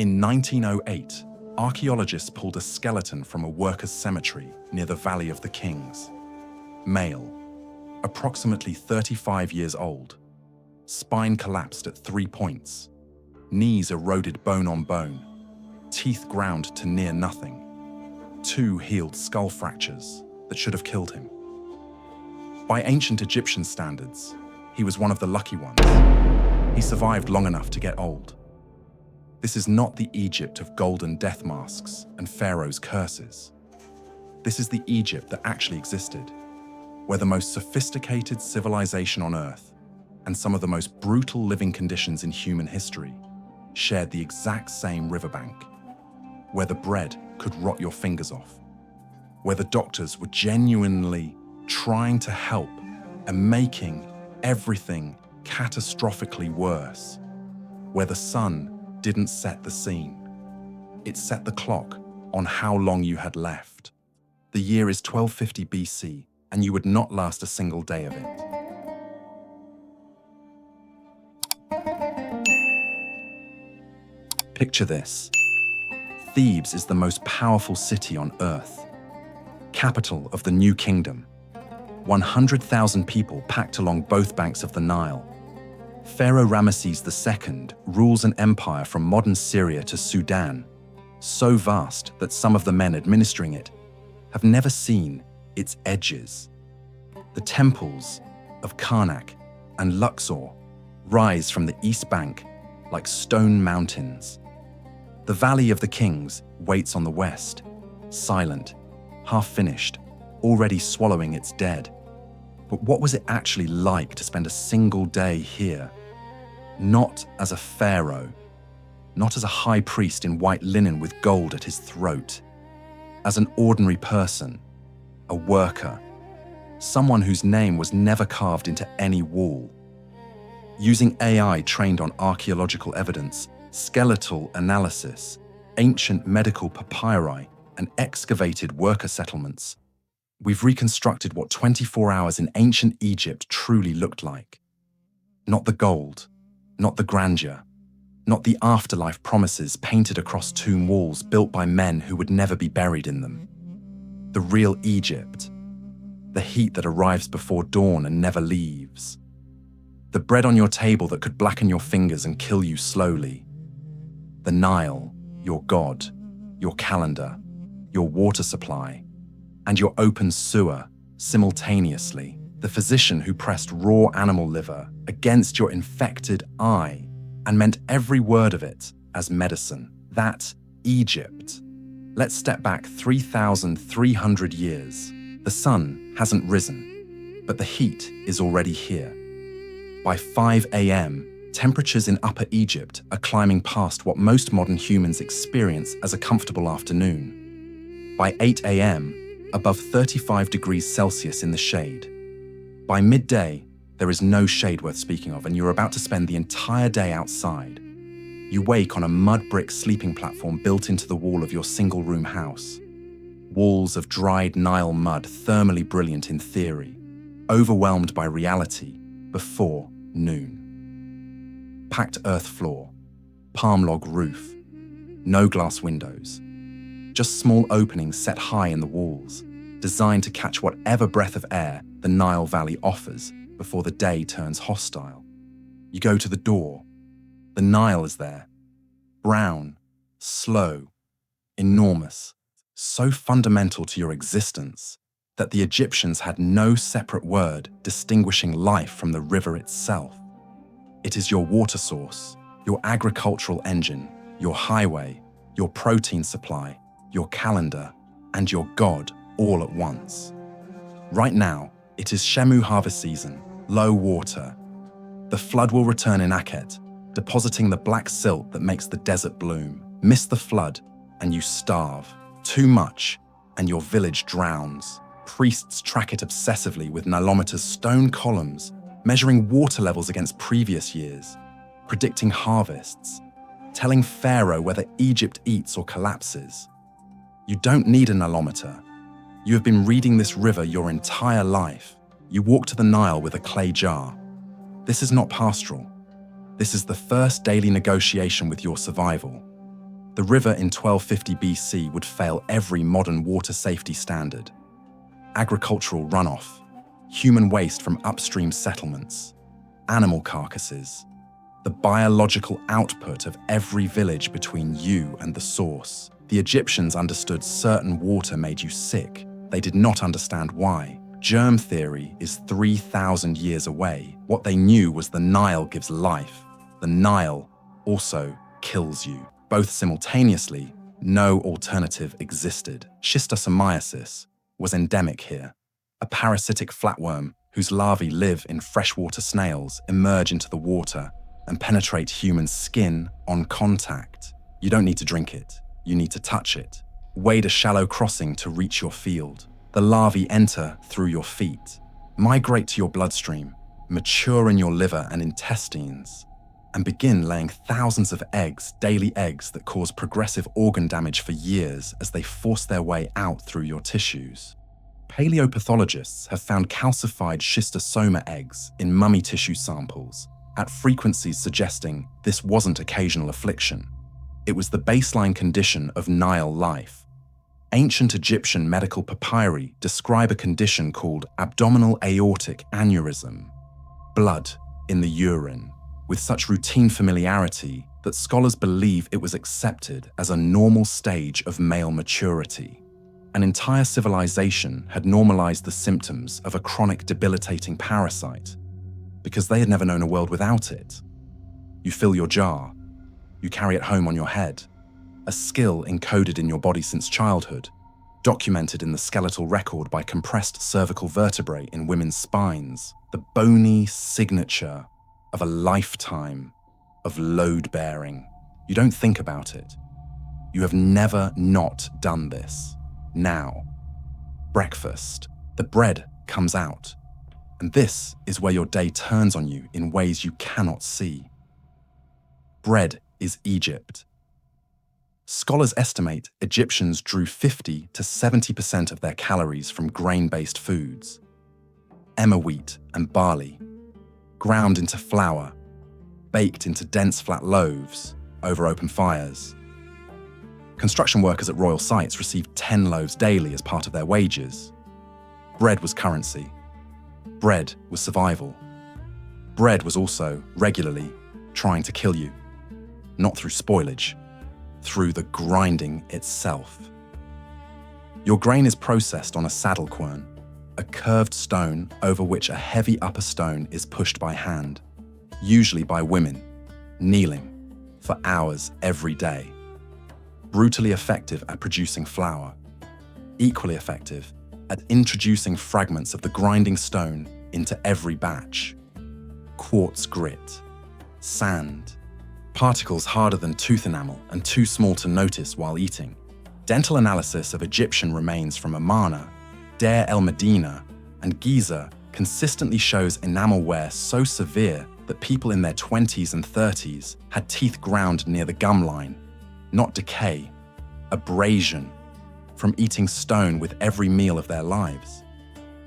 In 1908, archaeologists pulled a skeleton from a workers' cemetery near the Valley of the Kings. Male, approximately 35 years old. Spine collapsed at 3 points. Knees eroded bone on bone. Teeth ground to near nothing. 2 healed skull fractures that should have killed him. By ancient Egyptian standards, he was one of the lucky ones. He survived long enough to get old. This is not the Egypt of golden death masks and pharaoh's curses. This is the Egypt that actually existed, where the most sophisticated civilization on Earth and some of the most brutal living conditions in human history shared the exact same riverbank, where the bread could rot your fingers off, where the doctors were genuinely trying to help and making everything catastrophically worse, where the sun didn't set the scene. It set the clock on how long you had left. The year is 1250 BC, and you would not last a single day of it. Picture this. Thebes is the most powerful city on Earth, capital of the New Kingdom. 100,000 people packed along both banks of the Nile. Pharaoh Ramesses II rules an empire from modern Syria to Sudan, so vast that some of the men administering it have never seen its edges. The temples of Karnak and Luxor rise from the east bank like stone mountains. The Valley of the Kings waits on the west, silent, half-finished, already swallowing its dead. But what was it actually like to spend a single day here? Not as a pharaoh, not as a high priest in white linen with gold at his throat, as an ordinary person, a worker, someone whose name was never carved into any wall. Using AI trained on archaeological evidence, skeletal analysis, ancient medical papyri, and excavated worker settlements, we've reconstructed what 24 hours in ancient Egypt truly looked like. Not the gold, not the grandeur, not the afterlife promises painted across tomb walls built by men who would never be buried in them. The real Egypt, the heat that arrives before dawn and never leaves. The bread on your table that could blacken your fingers and kill you slowly. The Nile, your god, your calendar, your water supply, and your open sewer simultaneously. The physician who pressed raw animal liver against your infected eye and meant every word of it as medicine. That Egypt. Let's step back 3,300 years. The sun hasn't risen, but the heat is already here. By 5 a.m., temperatures in Upper Egypt are climbing past what most modern humans experience as a comfortable afternoon. By 8 a.m., above 35 degrees Celsius in the shade. By midday, there is no shade worth speaking of, and you're about to spend the entire day outside. You wake on a mud brick sleeping platform built into the wall of your single-room house. Walls of dried Nile mud, thermally brilliant in theory, overwhelmed by reality before noon. Packed earth floor, palm log roof, no glass windows, just small openings set high in the walls, designed to catch whatever breath of air the Nile Valley offers before the day turns hostile. You go to the door. The Nile is there. Brown, slow, enormous, so fundamental to your existence that the Egyptians had no separate word distinguishing life from the river itself. It is your water source, your agricultural engine, your highway, your protein supply, your calendar, and your god all at once. Right now, it is Shemu harvest season, low water. The flood will return in Akhet, depositing the black silt that makes the desert bloom. Miss the flood, and you starve. Too much, and your village drowns. Priests track it obsessively with Nilometer's stone columns, measuring water levels against previous years, predicting harvests, telling Pharaoh whether Egypt eats or collapses. You don't need a Nilometer. You have been reading this river your entire life. You walk to the Nile with a clay jar. This is not pastoral. This is the first daily negotiation with your survival. The river in 1250 BC would fail every modern water safety standard. Agricultural runoff, human waste from upstream settlements, animal carcasses, the biological output of every village between you and the source. The Egyptians understood certain water made you sick. They did not understand why. Germ theory is 3,000 years away. What they knew was the Nile gives life. The Nile also kills you. Both simultaneously, no alternative existed. Schistosomiasis was endemic here. A parasitic flatworm whose larvae live in freshwater snails emerge into the water and penetrate human skin on contact. You don't need to drink it. You need to touch it. Wade a shallow crossing to reach your field. The larvae enter through your feet, migrate to your bloodstream, mature in your liver and intestines, and begin laying thousands of eggs, daily eggs that cause progressive organ damage for years as they force their way out through your tissues. Paleopathologists have found calcified schistosoma eggs in mummy tissue samples at frequencies suggesting this wasn't occasional affliction. It was the baseline condition of Nile life. Ancient Egyptian medical papyri describe a condition called abdominal aortic aneurysm, blood in the urine, with such routine familiarity that scholars believe it was accepted as a normal stage of male maturity. An entire civilization had normalized the symptoms of a chronic debilitating parasite because they had never known a world without it. You fill your jar, you carry it home on your head, a skill encoded in your body since childhood, documented in the skeletal record by compressed cervical vertebrae in women's spines, the bony signature of a lifetime of load-bearing. You don't think about it. You have never not done this. Now, breakfast, the bread comes out, and this is where your day turns on you in ways you cannot see. Bread is Egypt. Scholars estimate Egyptians drew 50 to 70% of their calories from grain-based foods, emmer wheat and barley, ground into flour, baked into dense flat loaves over open fires. Construction workers at royal sites received 10 loaves daily as part of their wages. Bread was currency. Bread was survival. Bread was also regularly trying to kill you, not through spoilage, through the grinding itself. Your grain is processed on a saddle quern, a curved stone over which a heavy upper stone is pushed by hand, usually by women, kneeling for hours every day. Brutally effective at producing flour, equally effective at introducing fragments of the grinding stone into every batch. Quartz grit, sand, particles harder than tooth enamel and too small to notice while eating. Dental analysis of Egyptian remains from Amarna, Deir el-Medina, and Giza consistently shows enamel wear so severe that people in their 20s and 30s had teeth ground near the gum line. Not decay, abrasion, from eating stone with every meal of their lives.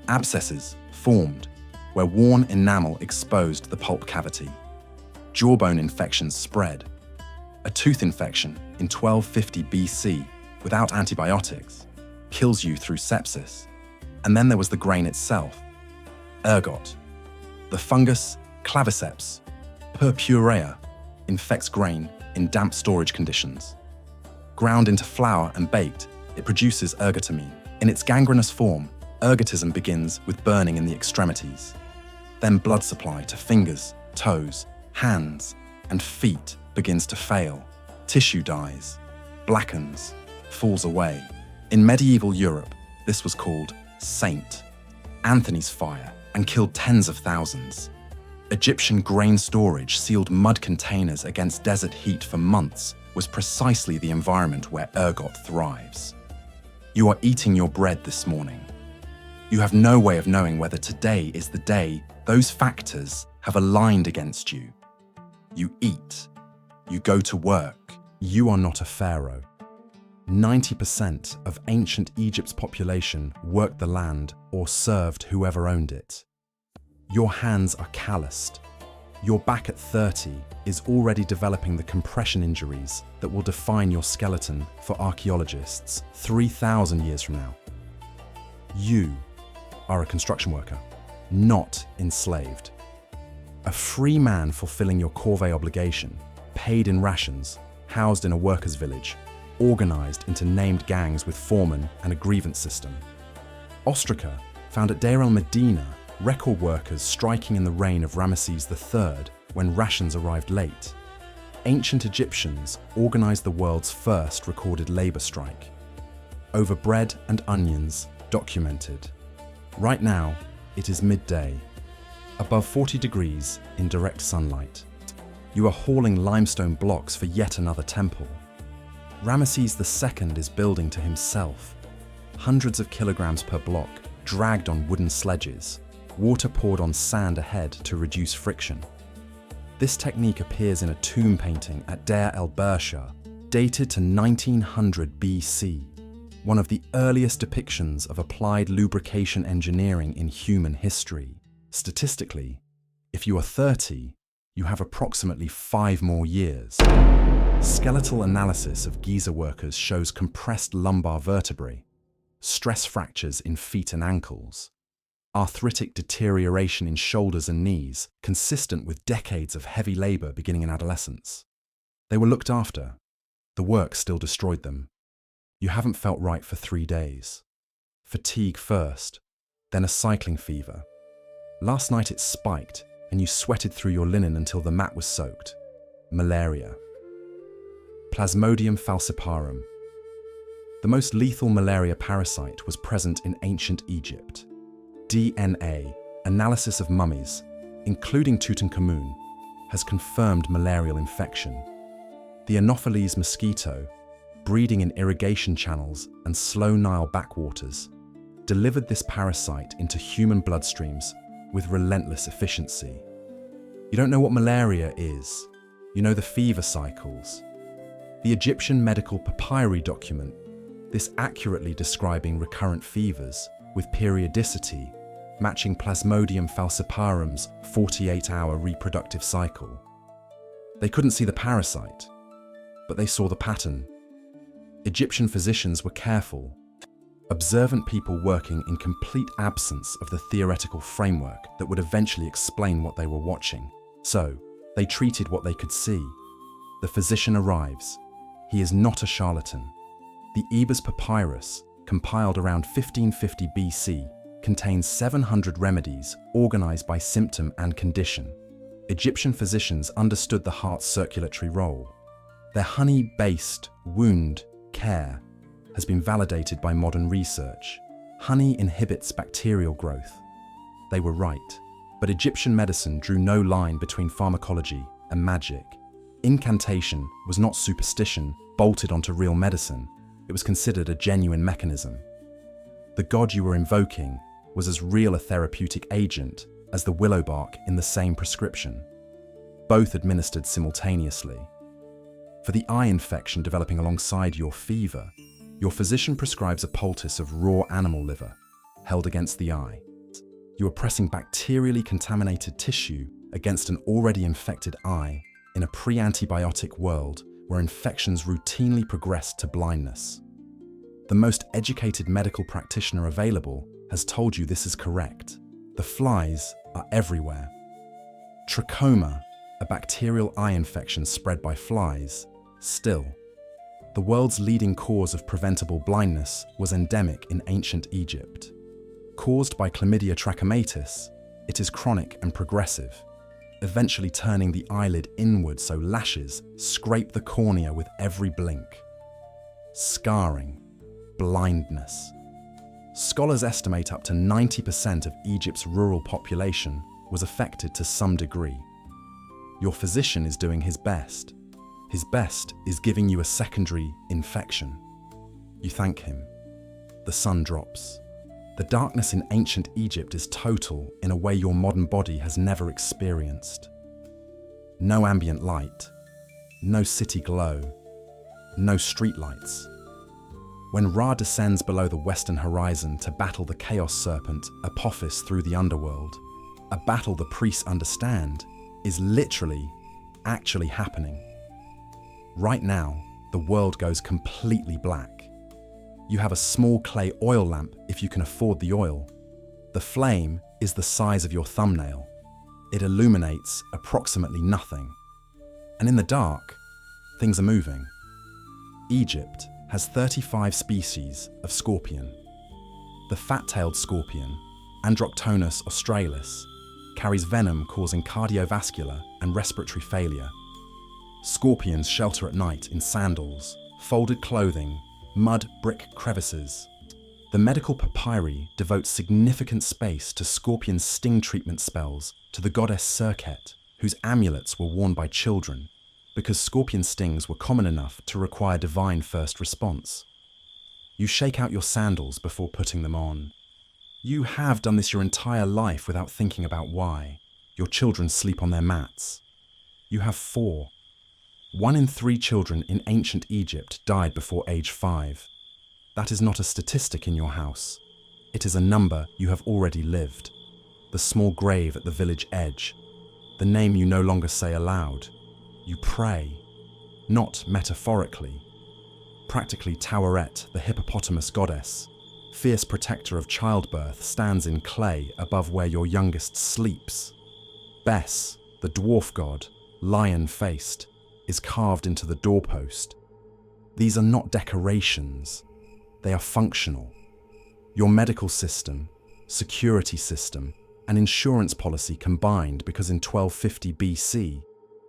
Abscesses formed where worn enamel exposed the pulp cavity. Jawbone infections spread. A tooth infection in 1250 BC without antibiotics kills you through sepsis. And then there was the grain itself, ergot. The fungus claviceps purpurea infects grain in damp storage conditions. Ground into flour and baked, it produces ergotamine. In its gangrenous form, ergotism begins with burning in the extremities. Then blood supply to fingers, toes, hands, and feet begins to fail. Tissue dies, blackens, falls away. In medieval Europe, this was called Saint Anthony's fire and killed tens of thousands. Egyptian grain storage, sealed mud containers against desert heat for months, was precisely the environment where ergot thrives. You are eating your bread this morning. You have no way of knowing whether today is the day those factors have aligned against you. You eat. You go to work. You are not a pharaoh. 90% of ancient Egypt's population worked the land or served whoever owned it. Your hands are calloused. Your back at 30 is already developing the compression injuries that will define your skeleton for archaeologists 3,000 years from now. You are a construction worker, not enslaved. A free man fulfilling your corvée obligation, paid in rations, housed in a workers' village, organized into named gangs with foremen and a grievance system. Ostraca found at Deir el-Medina record workers striking in the reign of Ramesses III when rations arrived late. Ancient Egyptians organized the world's first recorded labor strike. Over bread and onions, documented. Right now, it is midday, above 40 degrees in direct sunlight. You are hauling limestone blocks for yet another temple. Ramesses II is building to himself. Hundreds of kilograms per block, dragged on wooden sledges, water poured on sand ahead to reduce friction. This technique appears in a tomb painting at Deir el-Bersha, dated to 1900 BC, one of the earliest depictions of applied lubrication engineering in human history. Statistically, if you are 30, you have approximately 5 more years. Skeletal analysis of Giza workers shows compressed lumbar vertebrae, stress fractures in feet and ankles, arthritic deterioration in shoulders and knees, consistent with decades of heavy labor beginning in adolescence. They were looked after. The work still destroyed them. You haven't felt right for 3 days. Fatigue first, then a cycling fever. Last night it spiked, and you sweated through your linen until the mat was soaked. Malaria. Plasmodium falciparum. The most lethal malaria parasite was present in ancient Egypt. DNA analysis of mummies, including Tutankhamun, has confirmed malarial infection. The Anopheles mosquito, breeding in irrigation channels and slow Nile backwaters, delivered this parasite into human bloodstreams with relentless efficiency. You don't know what malaria is. You know the fever cycles. The Egyptian medical papyri document this accurately describing recurrent fevers with periodicity matching Plasmodium falciparum's 48-hour reproductive cycle. They couldn't see the parasite, but they saw the pattern. Egyptian physicians were careful, observant people working in complete absence of the theoretical framework that would eventually explain what they were watching. So, they treated what they could see. The physician arrives. He is not a charlatan. The Ebers Papyrus, compiled around 1550 BC, contains 700 remedies organized by symptom and condition. Egyptian physicians understood the heart's circulatory role. Their honey-based wound care has been validated by modern research. Honey inhibits bacterial growth. They were right, but Egyptian medicine drew no line between pharmacology and magic. Incantation was not superstition bolted onto real medicine. It was considered a genuine mechanism. The god you were invoking was as real a therapeutic agent as the willow bark in the same prescription, both administered simultaneously. For the eye infection developing alongside your fever, your physician prescribes a poultice of raw animal liver, held against the eye. You are pressing bacterially contaminated tissue against an already infected eye in a pre-antibiotic world where infections routinely progress to blindness. The most educated medical practitioner available has told you this is correct. The flies are everywhere. Trachoma, a bacterial eye infection spread by flies, still. The world's leading cause of preventable blindness was endemic in ancient Egypt. Caused by chlamydia trachomatis, it is chronic and progressive, eventually turning the eyelid inward so lashes scrape the cornea with every blink. Scarring, blindness. Scholars estimate up to 90% of Egypt's rural population was affected to some degree. Your physician is doing his best. His best is giving you a secondary infection. You thank him. The sun drops. The darkness in ancient Egypt is total in a way your modern body has never experienced. No ambient light, no city glow, no streetlights. When Ra descends below the western horizon to battle the chaos serpent Apophis through the underworld, a battle the priests understand, is literally, actually happening. Right now, the world goes completely black. You have a small clay oil lamp if you can afford the oil. The flame is the size of your thumbnail. It illuminates approximately nothing. And in the dark, things are moving. Egypt has 35 species of scorpion. The fat-tailed scorpion, Androctonus australis, carries venom causing cardiovascular and respiratory failure. Scorpions shelter at night in sandals, folded clothing, mud brick crevices. The medical papyri devotes significant space to scorpion sting treatment spells to the goddess Serket, whose amulets were worn by children, because scorpion stings were common enough to require divine first response. You shake out your sandals before putting them on. You have done this your entire life without thinking about why. Your children sleep on their mats. You have 4. 1 in 3 children in ancient Egypt died before age 5. That is not a statistic in your house. It is a number you have already lived. The small grave at the village edge. The name you no longer say aloud. You pray, not metaphorically. Practically, Taweret, the hippopotamus goddess, fierce protector of childbirth, stands in clay above where your youngest sleeps. Bes, the dwarf god, lion-faced, is carved into the doorpost. These are not decorations. They are functional. Your medical system, security system, and insurance policy combined because in 1250 BC,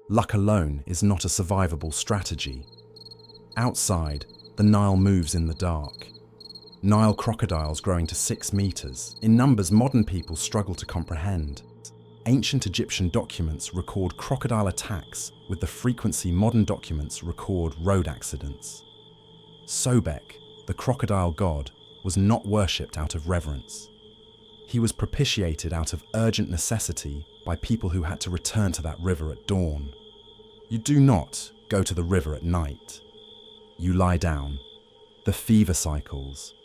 luck alone is not a survivable strategy. Outside, the Nile moves in the dark. Nile crocodiles growing to 6 meters, in numbers modern people struggle to comprehend. Ancient Egyptian documents record crocodile attacks with the frequency modern documents record road accidents. Sobek, the crocodile god, was not worshipped out of reverence. He was propitiated out of urgent necessity by people who had to return to that river at dawn. You do not go to the river at night. You lie down. The fever cycles.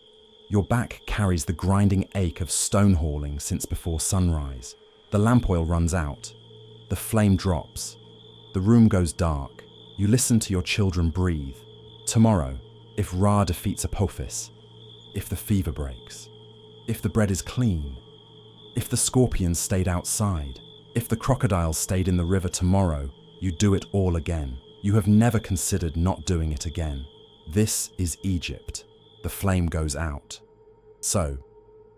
Your back carries the grinding ache of stone hauling since before sunrise. The lamp oil runs out. The flame drops. The room goes dark. You listen to your children breathe. Tomorrow, if Ra defeats Apophis, if the fever breaks, if the bread is clean, if the scorpions stayed outside, if the crocodiles stayed in the river tomorrow, you do it all again. You have never considered not doing it again. This is Egypt. The flame goes out. So,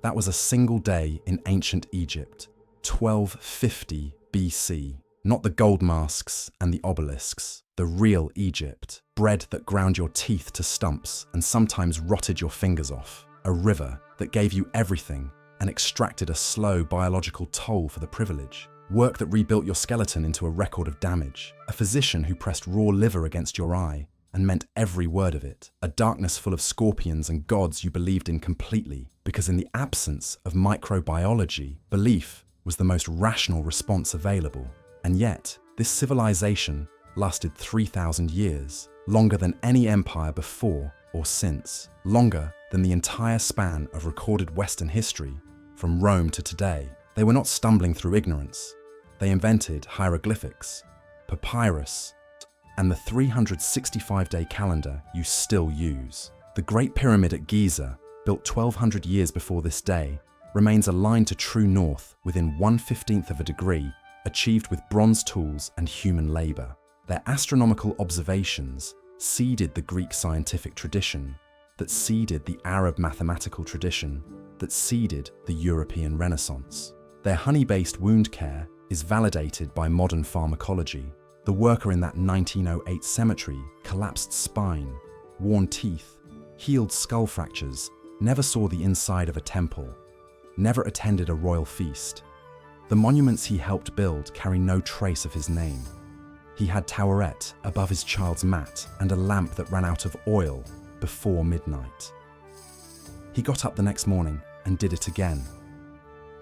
that was a single day in ancient Egypt, 1250 BC. Not the gold masks and the obelisks, the real Egypt. Bread that ground your teeth to stumps and sometimes rotted your fingers off. A river that gave you everything and extracted a slow biological toll for the privilege. Work that rebuilt your skeleton into a record of damage. A physician who pressed raw liver against your eye and meant every word of it. A darkness full of scorpions and gods you believed in completely, because in the absence of microbiology, belief was the most rational response available. And yet, this civilization lasted 3,000 years, longer than any empire before or since, longer than the entire span of recorded Western history, from Rome to today. They were not stumbling through ignorance. They invented hieroglyphics, papyrus, and the 365-day calendar you still use. The Great Pyramid at Giza, built 1,200 years before this day, remains aligned to true north within 1/15 of a degree, achieved with bronze tools and human labor. Their astronomical observations seeded the Greek scientific tradition, that seeded the Arab mathematical tradition, that seeded the European Renaissance. Their honey-based wound care is validated by modern pharmacology. The worker in that 1908 cemetery, collapsed spine, worn teeth, healed skull fractures, never saw the inside of a temple, never attended a royal feast. The monuments he helped build carry no trace of his name. He had Taweret above his child's mat and a lamp that ran out of oil before midnight. He got up the next morning and did it again.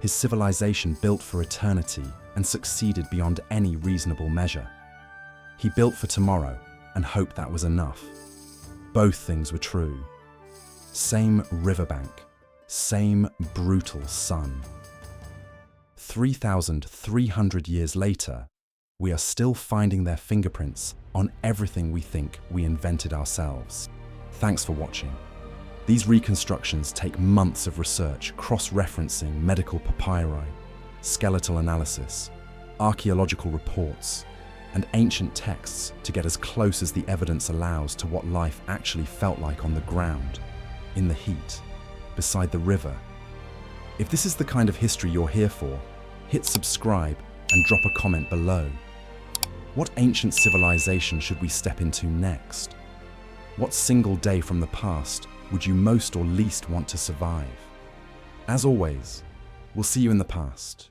His civilization built for eternity and succeeded beyond any reasonable measure. He built for tomorrow and hoped that was enough. Both things were true. Same riverbank, same brutal sun. 3,300 years later, we are still finding their fingerprints on everything we think we invented ourselves. Thanks for watching. These reconstructions take months of research, cross-referencing medical papyri, skeletal analysis, archaeological reports, and ancient texts to get as close as the evidence allows to what life actually felt like on the ground, in the heat, beside the river. If this is the kind of history you're here for, hit subscribe and drop a comment below. What ancient civilization should we step into next? What single day from the past would you most or least want to survive? As always, we'll see you in the past.